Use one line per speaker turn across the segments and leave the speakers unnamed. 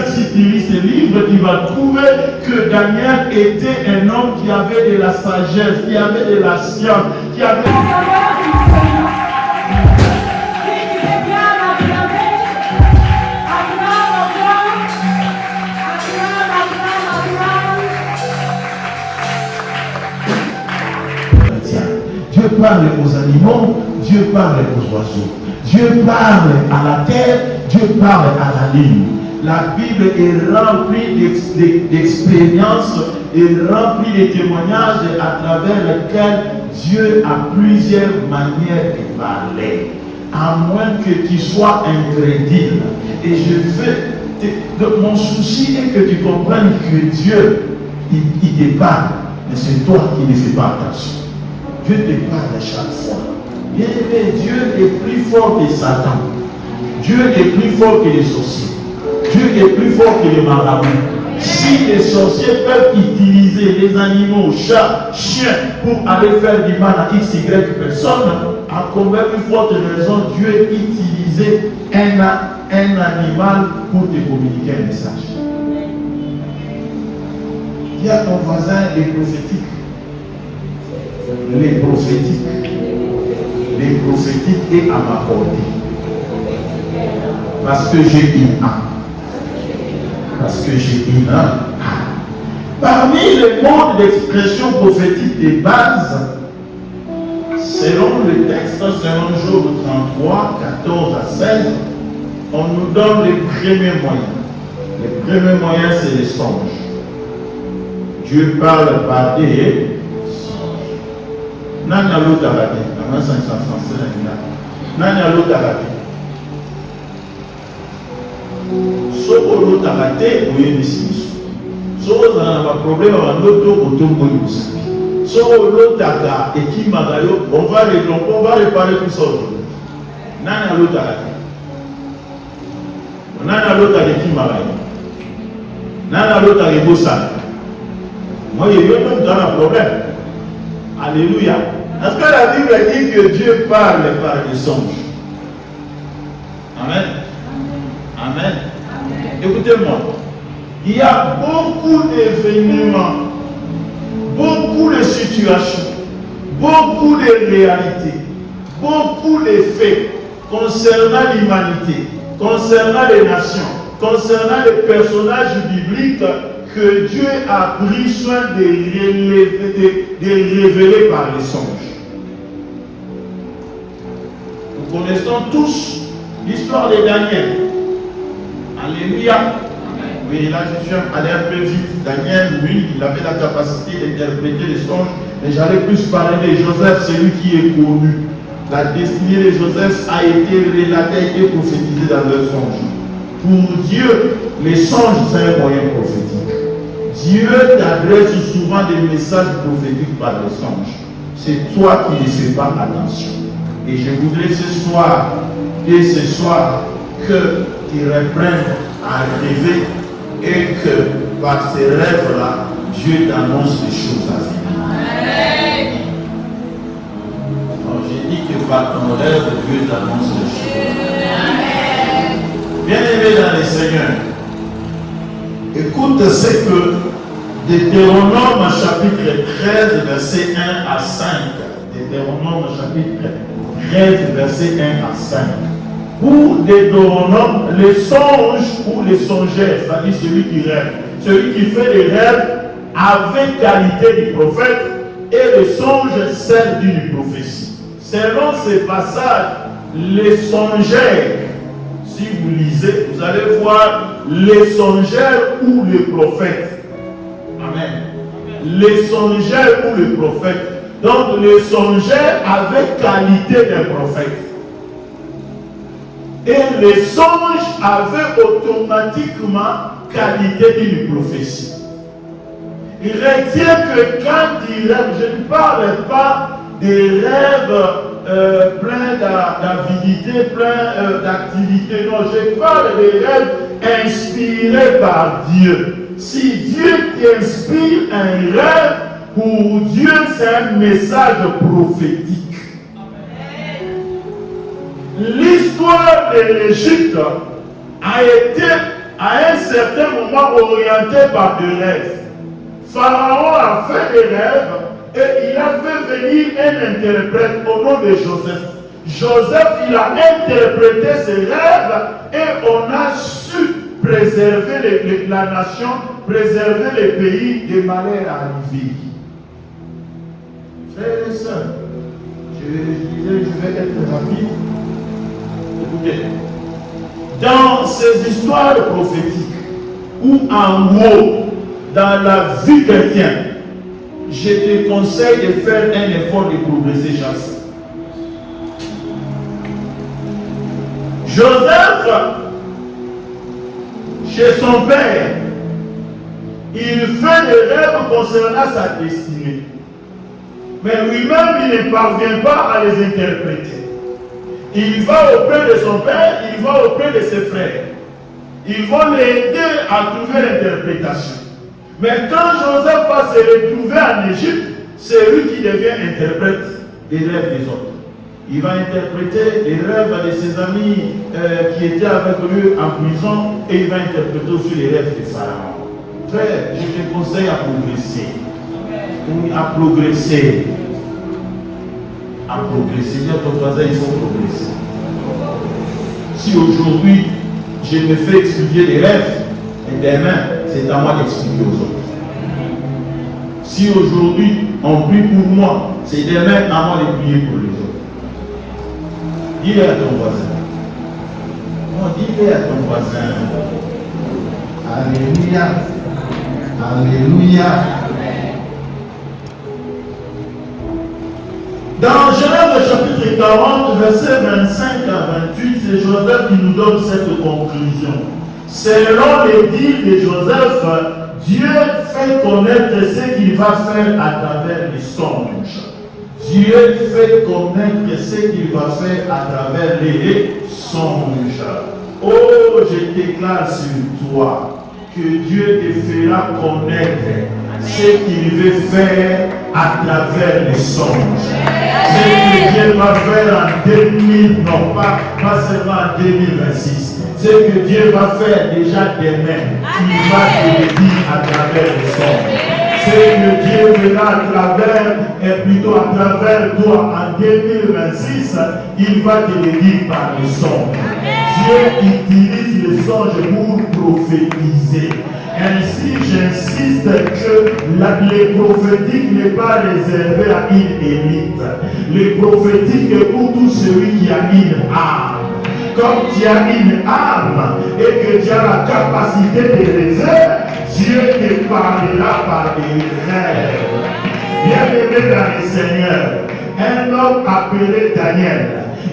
Si tu lis ce livre, tu vas trouver que Daniel était un homme qui avait de la sagesse, qui avait de la science, qui avait... Dieu parle aux animaux, Dieu parle aux oiseaux, Dieu parle à la terre, Dieu parle à la ligne. La Bible est remplie d'expériences et remplie de témoignages à travers lesquels Dieu a plusieurs manières de parler. À moins que tu sois incrédule. Et mon souci est que tu comprennes que Dieu, il te parle, mais c'est toi qui ne fais pas attention. Dieu te parle à chaque fois. Bien aimé, Dieu est plus fort que Satan. Dieu est plus fort que les sorciers. Dieu est plus fort que les marabouts. Si les sorciers peuvent utiliser les animaux, chats, chiens, pour aller faire du mal à X, Y personne, à combien plus forte raison Dieu utilisait un animal pour te communiquer un message. Dis à ton voisin les prophétiques. Les prophétiques. Les prophétiques et à m'accorder. Parce que j'ai une âme. Parce que j'ai une âme. Parmi les modes d'expression prophétique de base, selon le texte, selon Job 33, 14 à 16, on nous donne les premiers moyens. Les premiers moyens, c'est les songes. Dieu parle par des songes. Nana l'autre a raté. Dans 500 français, Nana l'autre a raté. Soko l'autre a raté, oui, mais c'est Soko a un problème avec l'autre automobile. Soko l'autre a et qui m'a dit, on va réparer tout ça aujourd'hui. Nana l'autre a raté. Nana l'autre a qui m'a dit. Nana l'autre a rébossé. Moi, il y a même dans un problème. Alléluia. Est-ce que la Bible dit que Dieu parle par des songes? Amen. Amen. Écoutez-moi. Il y a beaucoup d'événements, beaucoup de situations, beaucoup de réalités, beaucoup de faits concernant l'humanité, concernant les nations, concernant les personnages bibliques que Dieu a pris soin de révéler par les songes. Nous connaissons tous l'histoire de Daniel. Alléluia. Oui, là je suis allé un peu vite. Daniel, lui, il avait la capacité d'interpréter les songes, mais j'allais plus parler de Joseph, celui qui est connu. La destinée de Joseph a été relatée, a été prophétisée dans leurs songes. Pour Dieu, les songes, c'est un moyen prophétique. Dieu t'adresse souvent des messages prophétiques par les songes. C'est toi qui ne fais pas attention. Et je voudrais ce soir, que tu reprennes à rêver et que par ces rêves-là, Dieu t'annonce des choses à venir. par ton rêve, Dieu t'annonce les choses. Bien-aimé dans les Seigneurs, écoute ce que Deutéronome chapitre 13, verset 1 à 5. Deutéronome chapitre 13, verset 1 à 5. Pour Deutéronome, les songes ou les songeurs, c'est-à-dire celui qui rêve, celui qui fait des rêves avec qualité du prophète et les songes celle d'une prophétie. Selon ces passages, les songeurs, si vous lisez, vous allez voir les songeurs ou les prophètes. Amen. Les songeurs ou les prophètes. Donc les songeurs avec qualité d'un prophète. Et les songes avaient automatiquement qualité d'une prophétie. Il retient que quand il rêve, je ne parle pas des rêves pleins d'avidité, pleins d'activité. Non, je parle des rêves inspirés par Dieu. Si Dieu t'inspire un rêve, pour Dieu, c'est un message prophétique. L'histoire de l'Égypte a été à un certain moment orientée par des rêves. Pharaon a fait des rêves et il a fait venir un interprète au nom de Joseph. Joseph, il a interprété ses rêves et on a su préserver la nation, préserver les pays des malheurs arrivés. Frères et sœurs, je vais être rapide. Écoutez, dans ces histoires prophétiques, ou en haut, dans la vie chrétienne, je te conseille de faire un effort de progresser chaque fois. Joseph, chez son père, il fait des rêves concernant sa destinée. Mais lui-même, il ne parvient pas à les interpréter. Il va auprès de son père, il va auprès de ses frères. Ils vont l'aider à trouver l'interprétation. Mais quand Joseph va se retrouver en Égypte, c'est lui qui devient interprète des rêves des autres. Il va interpréter les rêves de ses amis qui étaient avec lui en prison et il va interpréter aussi les rêves de Pharaon. Frère, je te conseille à progresser. À progresser. À progresser. Dire à ton voisin, il faut progresser. Si aujourd'hui, je me fais expliquer des rêves, et demain, c'est à moi d'expliquer aux autres. Si aujourd'hui, on prie pour moi, c'est demain à moi de prier pour les autres. Dis-le à ton voisin. Non, dis-le à ton voisin. Alléluia. Alléluia. Dans Genèse chapitre 40, verset 25 à 28, c'est Joseph qui nous donne cette conclusion. Selon les dires de Joseph, Dieu fait connaître ce qu'il va faire à travers les songes. Dieu fait connaître ce qu'il va faire à travers les songes. Oh, je déclare sur toi que Dieu te fera connaître ce qu'il veut faire à travers les songes. Ce que Dieu va faire en 2000, non pas seulement en 2026. Ce que Dieu va faire déjà demain, il va te le dire à travers les songes. Ce que Dieu fera à travers, et plutôt à travers toi en 2026, il va te le dire par les songes. Dieu utilise les songes pour prophétiser. Ainsi, j'insiste que les prophétiques n'est pas réservé à une élite. Les prophétiques est pour tout celui qui a une âme. Comme tu as une âme et que tu as la capacité de réserve, Dieu te parlera par des rêves. Bien-aimé dans le Seigneur, un homme appelé Daniel,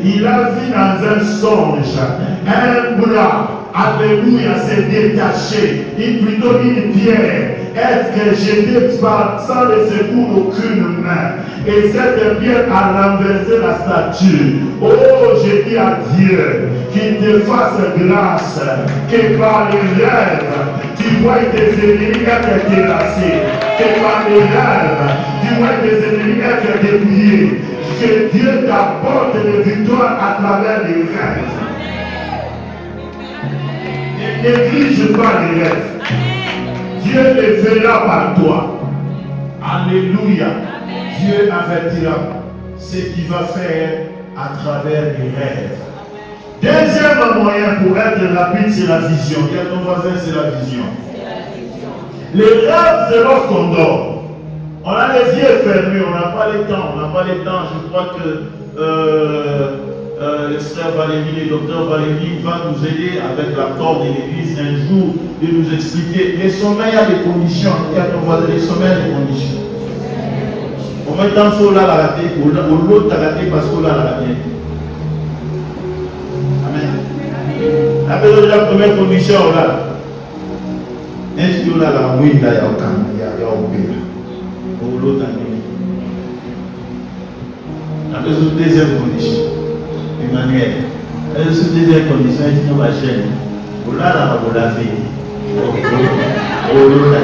il a vu dans un songe un bras, alléluia, se détacher, plutôt une pierre, être jetée sans le secours d'aucune main. Et cette pierre a renversé la statue. Oh, je dis à Dieu qu'il te fasse grâce, que par les rêves, tu vois tes ennemis être terrassés, que par les rêves, tu vois tes ennemis être dépouillés. que Dieu t'apporte des victoires à travers les rêves. Ne néglige pas les rêves. Dieu les fera par toi. Alléluia. Dieu avertira ce qu'il va faire à travers les rêves. Deuxième moyen pour être rapide, c'est la vision. Quel est ton voisin, c'est la vision. Les rêves, c'est lorsqu'on dort. On a les yeux fermés, on n'a pas le temps. Je crois que le frère Valérie, le docteur Valérie va nous aider avec l'accord de l'église un jour de nous expliquer. Les sommeils a des conditions. Les sommeils a des conditions. On met dans ce là la raté, ou l'autre la raté parce qu'on l'a raté. Amen. Après la première condition là. Est-ce que là la oui là il y a aucun ou l'autre année. Après la deuxième condition. Emmanuel. La deuxième condition est que ma chaîne. Ou là la vous la fait. Alléluia.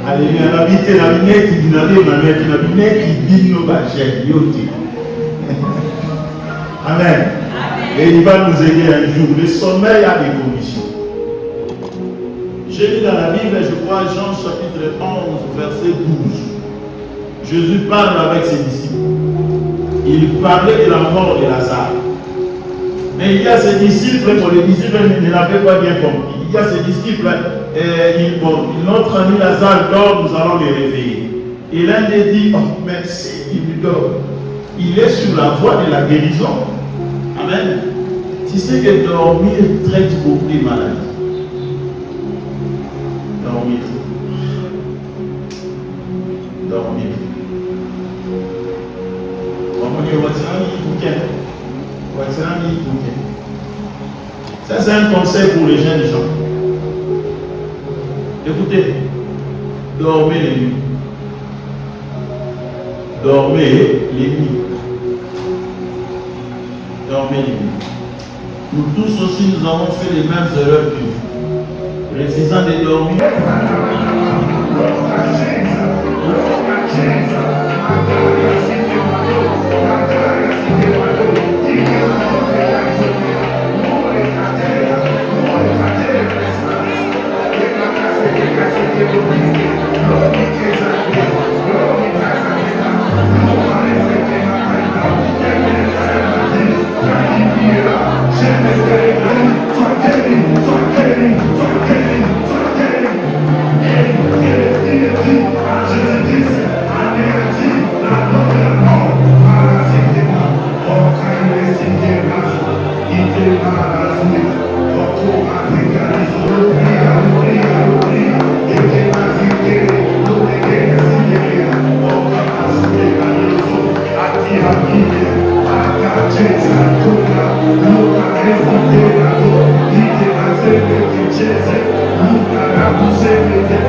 Alléluia. La vie est la lumière qui dit la lumière qui dit nos chaînes. Amen. Et il va nous aider un jour. Le sommeil a des conditions. J'ai lu dans la Bible, je crois, Jean chapitre 11, verset 12. Jésus parle avec ses disciples. Il parlait de la mort de Lazare. Mais il y a ses disciples, pour les disciples, ils n'avaient pas bien compris. Il y a ses disciples, notre ami Lazare dort, nous allons les réveiller. Et l'un des dit, oh, mais s'il dort, il est sur la voie de la guérison. Amen. Tu sais que dormir traite beaucoup de maladies. Dormir. Ça, c'est un conseil pour les jeunes gens. Écoutez, dormez les nuits. Dormez les nuits. Dormez les nuits. Nous tous aussi, nous avons fait les mêmes erreurs que vous. Refusant de dormir.
Luca,